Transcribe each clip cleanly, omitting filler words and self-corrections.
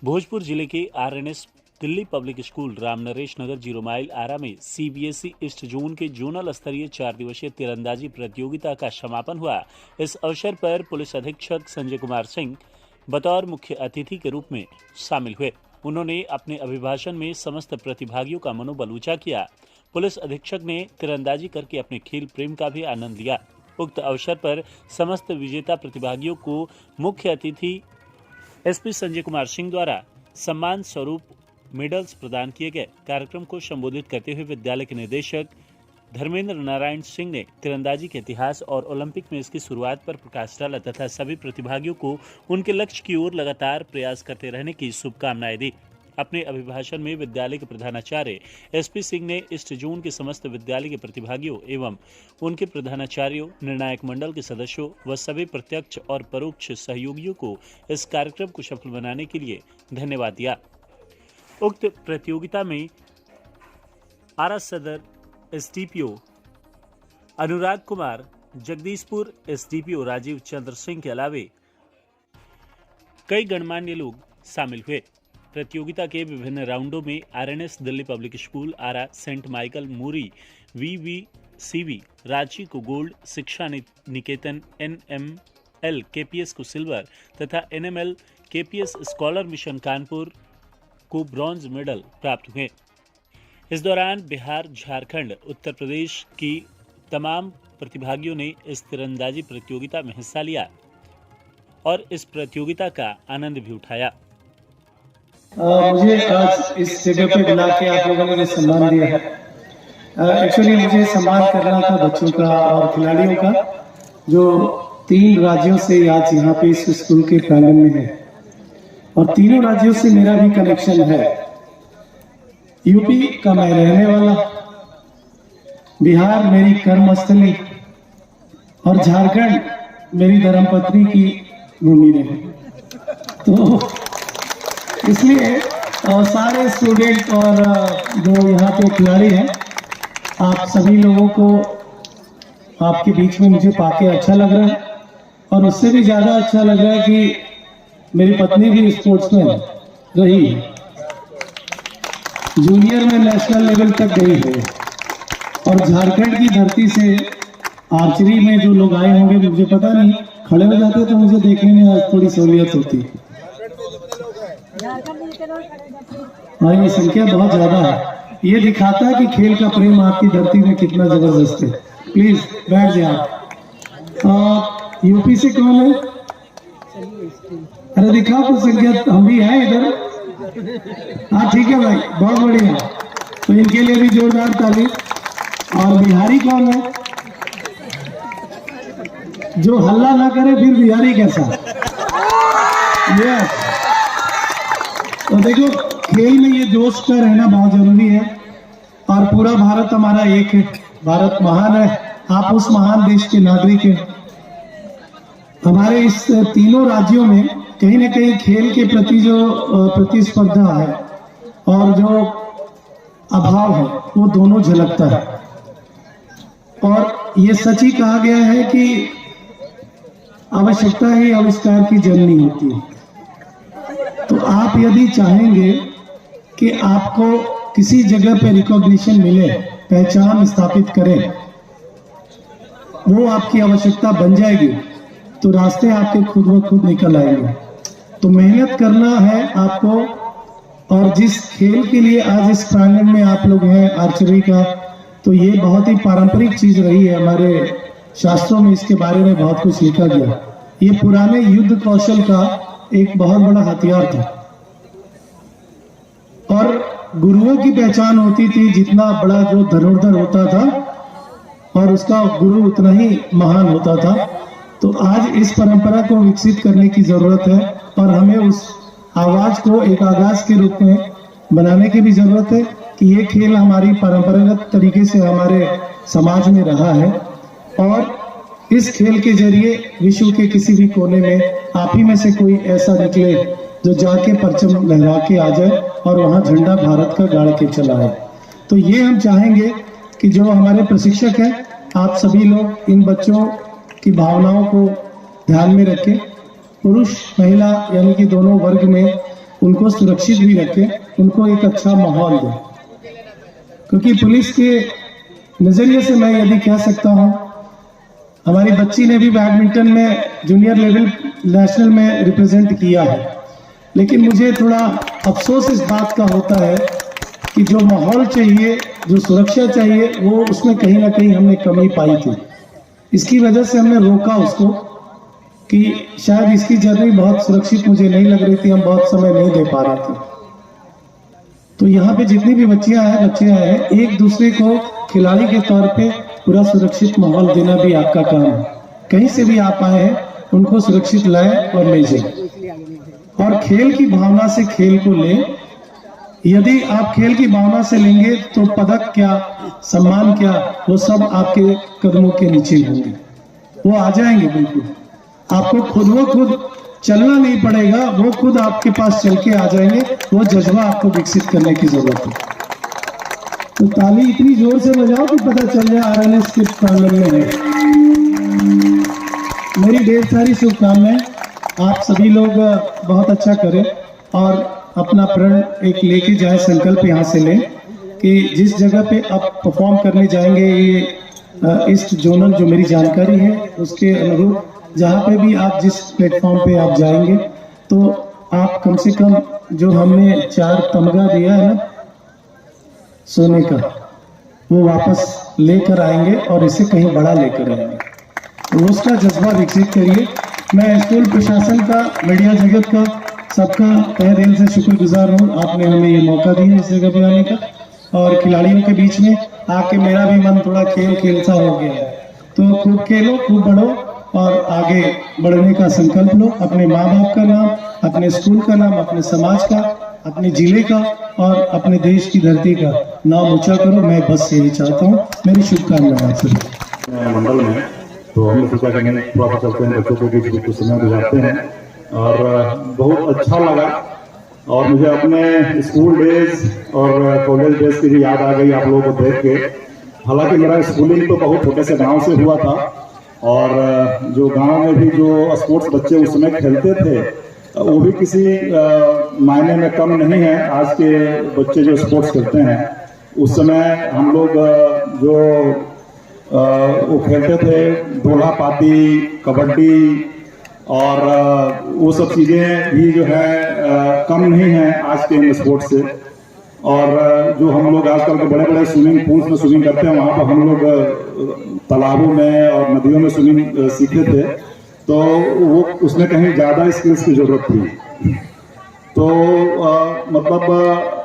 भोजपुर जिले के RNS Delhi Public School Ramnaresh Nagar 0 mile Arrah में सीबीएसई ईस्ट जोन के जोनल स्तरीय 4 दिवसीय तीरंदाजी प्रतियोगिता का समापन हुआ। इस अवसर पर पुलिस अधीक्षक संजय कुमार सिंह बतौर मुख्य अतिथि के रूप में शामिल हुए। उन्होंने अपने अभिभाषण में समस्त प्रतिभागियों का मनोबल ऊंचा किया। पुलिस अधीक्षक ने तीरंदाजी करके अपने खेल प्रेम का भी आनंद लिया। उक्त अवसर पर समस्त विजेता प्रतिभागियों को मुख्य अतिथि एसपी संजय कुमार सिंह द्वारा सम्मान स्वरूप मेडल्स प्रदान किए गए। कार्यक्रम को संबोधित करते हुए विद्यालय के निदेशक धर्मेंद्र नारायण सिंह ने तीरंदाजी के इतिहास और ओलंपिक में इसकी शुरुआत पर प्रकाश डाला तथा सभी प्रतिभागियों को उनके लक्ष्य की ओर लगातार प्रयास करते रहने की शुभकामनाएं दी। अपने अभिभाषण में विद्यालय के प्रधानाचार्य एसपी सिंह ने ईस्ट जोन के समस्त विद्यालय के प्रतिभागियों एवं उनके प्रधानाचार्यों, निर्णायक मंडल के सदस्यों व सभी प्रत्यक्ष और परोक्ष सहयोगियों को इस कार्यक्रम को सफल बनाने के लिए धन्यवाद दिया। उक्त प्रतियोगिता में आरा सदर एसडीपीओ अनुराग कुमार, जगदीशपुर एसडीपीओ राजीव चंद्र सिंह के अलावे कई गणमान्य लोग शामिल हुए। प्रतियोगिता के विभिन्न राउंडों में आरएनएस दिल्ली पब्लिक स्कूल आरा, सेंट माइकल मूरी, वीवीसीवी रांची को गोल्ड, शिक्षा निकेतन एनएमएल केपीएस को सिल्वर तथा NML KPS scholar mission Kanpur को ब्रॉन्ज मेडल प्राप्त हुए। इस दौरान बिहार, झारखंड, उत्तर प्रदेश की तमाम प्रतिभागियों ने इस तीरंदाजी प्रतियोगिता में हिस्सा लिया और इस प्रतियोगिता का आनंद भी उठाया। मुझे आज इस जगह पे बुला के आप लोगों ने सम्मान दिया है। एक्चुअली मुझे सम्मान करना था बच्चों का और खिलाड़ियों का जो 3 राज्यों से आज यहाँ पे इस स्कूल के प्रांगण में है और तीनों राज्यों से मेरा भी कनेक्शन है। यूपी का मैं रहने वाला, बिहार मेरी कर्मस्थली और झारखंड मेरी धर्मपत्नी की भूमि रहे। तो इसलिए सारे स्टूडेंट और जो यहाँ पे खिलाड़ी हैं, आप सभी लोगों को आपके बीच में मुझे पाके अच्छा लग रहा है और उससे भी ज्यादा अच्छा लग रहा है कि मेरी पत्नी भी स्पोर्ट्समैन रही है, जूनियर में नेशनल लेवल तक गई है और झारखंड की धरती से आर्चरी में जो लोग आए होंगे मुझे पता नहीं, खड़े हो जाते तो मुझे देखने में थोड़ी सहूलियत होती। हाँ, ये संख्या बहुत ज्यादा है। ये दिखाता है कि खेल का प्रेम आपकी धरती में कितना जबरदस्त है। प्लीज बैठ जाए आप। यूपी से कौन है? अरे दिखाओ कुछ संख्या, हम भी हैं इधर। हाँ ठीक है भाई, बहुत बढ़िया। तो इनके लिए भी जोरदार ताली। और बिहारी कौन है? जो हल्ला ना करे फिर बिहारी कैसा? यस। तो देखो, खेल में ये जोश का रहना बहुत जरूरी है और पूरा भारत हमारा एक है। भारत महान है, आप उस महान देश के नागरिक हैं। हमारे इस तीनों राज्यों में कहीं न कहीं खेल के प्रति जो प्रतिस्पर्धा है और जो अभाव है वो दोनों झलकता है। और ये सच ही कहा गया है कि आवश्यकता ही आविष्कार की जननी होती है। तो आप यदि चाहेंगे कि आपको किसी जगह पे रिकॉग्निशन मिले, पहचान स्थापित करें, वो आपकी आवश्यकता बन जाएगी, तो रास्ते आपके खुद ब खुद निकल आएंगे। तो मेहनत करना है आपको। और जिस खेल के लिए आज इस प्रांगण में आप लोग हैं, आर्चरी का, तो ये बहुत ही पारंपरिक चीज रही है। हमारे शास्त्रों में इसके बारे में बहुत कुछ लिखा गया। ये पुराने युद्ध कौशल का एक बहुत बड़ा हथियार था और गुरुओं की पहचान होती थी। जितना बड़ा जो धनुर्धर होता था और उसका गुरु उतना ही महान होता था। तो आज इस परंपरा को विकसित करने की जरूरत है और हमें उस आवाज को एक आगाज के रूप में बनाने की भी जरूरत है कि ये खेल हमारी परंपरागत तरीके से हमारे समाज में रहा है और इस खेल के जरिए विश्व के किसी भी कोने में आप ही में से कोई ऐसा निकले जो जाके परचम लहरा के आ जाए और वहां झंडा भारत का गाड़ के चला है। तो ये हम चाहेंगे कि जो हमारे प्रशिक्षक हैं, आप सभी लोग इन बच्चों की भावनाओं को ध्यान में रखें। पुरुष महिला यानी कि दोनों वर्ग में उनको सुरक्षित भी रखें, उनको एक अच्छा माहौल दें। क्योंकि पुलिस के नजरिए से मैं यदि कह सकता हूं, हमारी बच्ची ने भी बैडमिंटन में जूनियर लेवल नेशनल में रिप्रेजेंट किया है, लेकिन मुझे थोड़ा अफसोस इस बात का होता है कि जो माहौल चाहिए, जो सुरक्षा चाहिए, वो उसमें कहीं ना कहीं हमने कमी पाई थी। इसकी वजह से हमने रोका उसको कि शायद इसकी जर्नी बहुत सुरक्षित मुझे नहीं लग रही थी, हम बहुत समय नहीं दे पा रहे थे। तो यहाँ पे जितनी भी बच्चे आए हैं, एक दूसरे को खिलाड़ी के तौर पे पूरा सुरक्षित माहौल देना भी आपका काम है। कहीं से भी आप आए हैं, उनको सुरक्षित लाएं और ले जाएं, और खेल की भावना से खेल को लें। यदि आप खेल की भावना से लेंगे तो पदक क्या, सम्मान क्या, वो सब आपके कदमों के नीचे होंगे, वो आ जाएंगे। बिल्कुल आपको खुद चलना नहीं पड़ेगा, वो खुद आपके पास चल के आ जाएंगे। वो जज्बा आपको विकसित करने की जरूरत है। तो ताली इतनी जोर से बजाओ कि पता चल जाए आरएनएस किस प्रांगण में है। मेरी ढेर सारी शुभकामनाएं। आप सभी लोग बहुत अच्छा करें और अपना प्रण एक लेके जाए, संकल्प यहाँ से लें कि जिस जगह पे आप परफॉर्म करने जाएंगे, ये ईस्ट जोनल जो मेरी जानकारी है उसके अनुरूप जहाँ पे भी आप जिस प्लेटफॉर्म पे आप जाएंगे, तो आप कम से कम जो हमने 4 तमगा दिया है ना सोने का, वो वापस लेकर आएंगे और इसे कहीं बड़ा लेकर आएंगे। तो उसका जज्बा विकसित करिए। मैं स्कूल प्रशासन का, मीडिया जगत का, सबका तहे दिल से शुक्रगुजार हूँ। आपने हमें ये मौका दिया इस जगह पे आने का, और खिलाड़ियों के बीच में आके मेरा भी मन थोड़ा खेल सा हो गया है। तो खूब खेलो, खूब बढ़ो और आगे बढ़ने का संकल्प लो। अपने माँ बाप का नाम, अपने स्कूल का नाम, अपने समाज का, अपने जिले का और अपने देश की धरती का नाम ऊंचा करो। मैं बस यही चाहता हूँ। मेरी शुभकामनाएं आप सभी। मंडल में तो हम सोचा कि थोड़ा सा चलते हैं, बच्चों के बीच कुछ समय गुजारते हैं, और बहुत अच्छा लगा। और मुझे अपने स्कूल डेज और कॉलेज डेज की भी याद आ गई आप लोगों को देख के। हालांकि मेरा स्कूलिंग तो बहुत छोटे से गांव से हुआ था, और जो गांव में भी जो स्पोर्ट्स बच्चे उस समय खेलते थे वो भी किसी मायने में कम नहीं है आज के बच्चे जो स्पोर्ट्स खेलते हैं। उस समय हम लोग जो वो खेलते थे दोला पाती, कबड्डी, और वो सब चीज़ें भी जो है कम नहीं है आज के इन स्पोर्ट्स से। और जो हम लोग आजकल के बड़े बड़े स्विमिंग पूल्स में स्विमिंग करते हैं, वहाँ पर हम लोग तालाबों में और नदियों में स्विमिंग सीखे थे, तो वो उसमें कहीं ज़्यादा स्किल्स की जरूरत थी। तो मतलब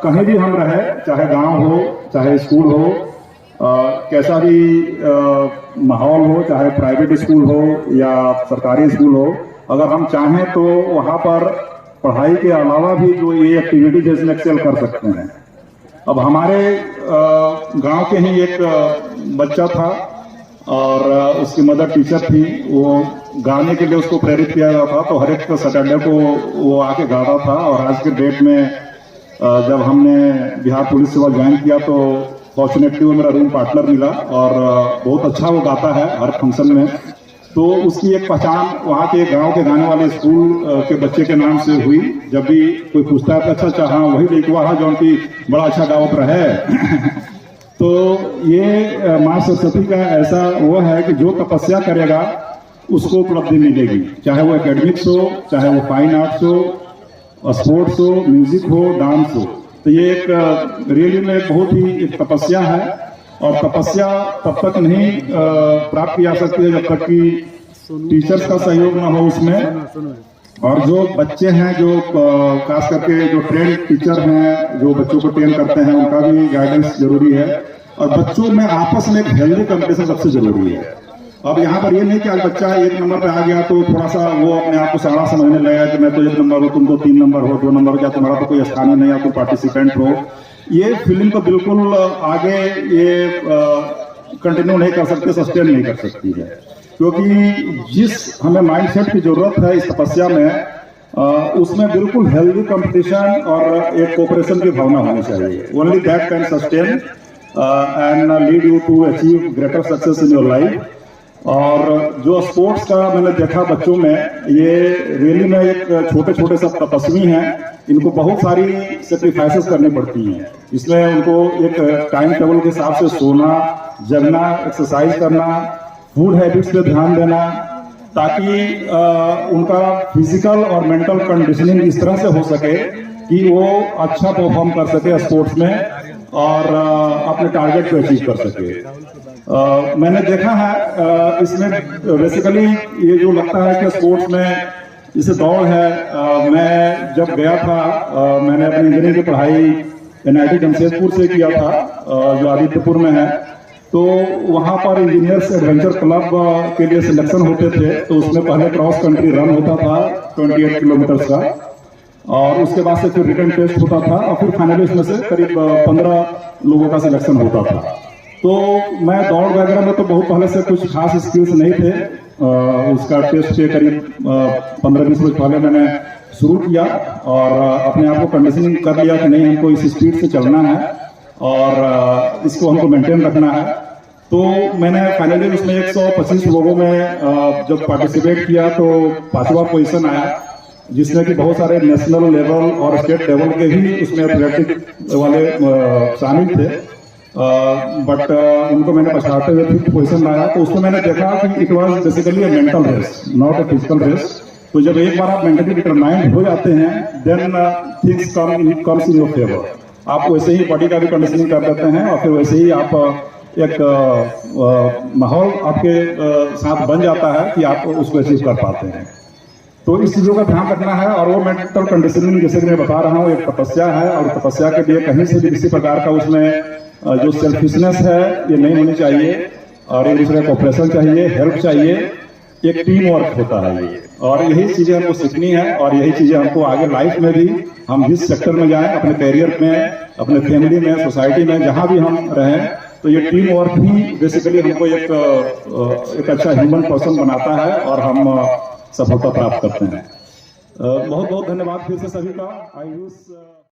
कहीं भी हम रहे, चाहे गांव हो, चाहे स्कूल हो, कैसा भी माहौल हो, चाहे प्राइवेट स्कूल हो या सरकारी स्कूल हो, अगर हम चाहें तो वहाँ पर पढ़ाई के अलावा भी जो ये एक्टिविटी जिसमें एक्सेल कर सकते हैं। अब हमारे गांव के ही एक बच्चा था और उसकी मदर टीचर थी। वो गाने के लिए उसको प्रेरित किया गया था, तो हर एक सैटरडे को वो आके गाता था। और आज के डेट में जब हमने बिहार पुलिस सेवा ज्वाइन किया तो फॉर्चुनेटली वो मेरा रूम पार्टनर मिला, और बहुत अच्छा वो गाता है हर फंक्शन में। तो उसकी एक पहचान वहाँ के गांव के गाने वाले स्कूल के बच्चे के नाम से हुई। जब भी कोई पूछता है तो अच्छा हाँ वही लड़का है जो उनकी बड़ा अच्छा गावत रहे। तो ये माँ सरस्वती का ऐसा वो है कि जो तपस्या करेगा उसको उपलब्धि मिलेगी, चाहे वो एकेडमिक्स हो, चाहे वो फाइन आर्ट्स हो, स्पोर्ट्स हो, म्यूजिक हो, डांस हो। तो ये एक रियली में बहुत ही एक तपस्या है, और तपस्या तब तक नहीं प्राप्त की जा सकती है जब तक कि टीचर्स का सहयोग ना हो उसमें। और जो बच्चे हैं, जो खास करके जो ट्रेन टीचर हैं जो बच्चों को ट्रेन करते हैं, उनका भी गाइडेंस जरूरी है। और बच्चों में आपस में एक हेल्दी कंपटीशन सबसे जरूरी है। अब यहाँ पर ये नहीं कि आज बच्चा 1 नंबर पे आ गया तो थोड़ा सा वो अपने आप को सारा समझने लगा कि मैं तो 1 नंबर हूँ, तुम तो 3 नंबर हो, 2 नंबर हो, क्या तुम्हारा तो कोई स्थानीय नहीं है, तुम पार्टिसिपेंट हो। ये फीलिंग को बिल्कुल आगे ये कंटिन्यू नहीं कर सकते, सस्टेन नहीं कर सकती है। क्योंकि जिस हमें माइंडसेट की जरूरत है इस तपस्या में, उसमें बिल्कुल हेल्दी कंपटीशन और एक कोऑपरेशन की भावना होनी चाहिए। Only that can sustain and lead you to achieve greater success in your life. और जो स्पोर्ट्स का मैंने देखा बच्चों में, ये रियली में एक छोटे छोटे सब तपस्वी हैं, इनको बहुत सारी सेक्रीफाइसेस करनी पड़ती हैं। इसमें उनको एक टाइम टेबल के हिसाब से सोना, जगना, एक्सरसाइज करना, फूड हैबिट्स पे ध्यान देना, ताकि उनका फिजिकल और मेंटल कंडीशनिंग इस तरह से हो सके कि वो अच्छा परफॉर्म कर सके स्पोर्ट्स में और अपने टारगेट को अचीव कर सके। मैंने देखा है इसमें बेसिकली ये जो लगता है कि स्पोर्ट्स में जैसे दौड़ है, मैं जब गया था, मैंने अपनी इंजीनियरिंग की पढ़ाई NIT जमशेदपुर से किया था, जो आदित्यपुर में है। तो वहां पर इंजीनियर्स एडवेंचर क्लब के लिए सिलेक्शन होते थे, तो उसमें पहले क्रॉस कंट्री रन होता था 28 किलोमीटर का, और उसके बाद से फिर रिटन टेस्ट होता था, और फिर फाइनली उसमें से करीब 15 लोगों का सिलेक्शन होता था। तो मैं दौड़ वगैरह में तो बहुत पहले से कुछ खास स्किल्स नहीं थे। उसका टेस्ट के करीब 15-20 मिनट पहले मैंने शुरू किया और अपने आप को कंडीशनिंग कर लिया कि नहीं, हमको इस स्पीड से चलना है और इसको हमको मेंटेन रखना है। तो मैंने फाइनली उसमें 125 लोगों में जब पार्टिसिपेट किया तो 5वां पोजीशन आया, जिसमें कि बहुत सारे नेशनल लेवल और स्टेट लेवल के भी उसमें एथलेटिक वाले शामिल थे। बट उनको मैंने पछाड़ते हुए 5th पोजीशन लाया। तो उसमें मैंने देखा कि it was basically a mental race, not a physical race. तो जब एक बार आप मेंटली डिटरमाइंड हो जाते हैं, then things comes in your favour. आप वैसे ही बॉडी का भी कंडीशनिंग कर लेते हैं और फिर वैसे ही आप एक माहौल आपके साथ बन जाता है कि आप उसको अचीव कर पाते हैं। तो इस चीजों का ध्यान रखना है। और वो मेंटल कंडीशनिंग जैसे कि मैं बता रहा हूँ, एक तपस्या है, और तपस्या के लिए कहीं से भी किसी प्रकार का उसमें जो सेल्फिशनेस है ये नहीं होनी चाहिए, और एक दूसरे को ऑपरेशन चाहिए, हेल्प चाहिए, एक टीम वर्क होता है ये। और यही चीजें हमको सीखनी है, और यही चीजें हमको आगे लाइफ में भी, हम जिस सेक्टर में जाएं, अपने करियर में, अपने फैमिली में, सोसाइटी में, जहां भी हम रहें, तो ये टीम वर्क ही बेसिकली हमको एक अच्छा ह्यूमन पर्सन बनाता है और हम सफलता प्राप्त करते हैं। बहुत बहुत धन्यवाद फिर से सभी का। I wish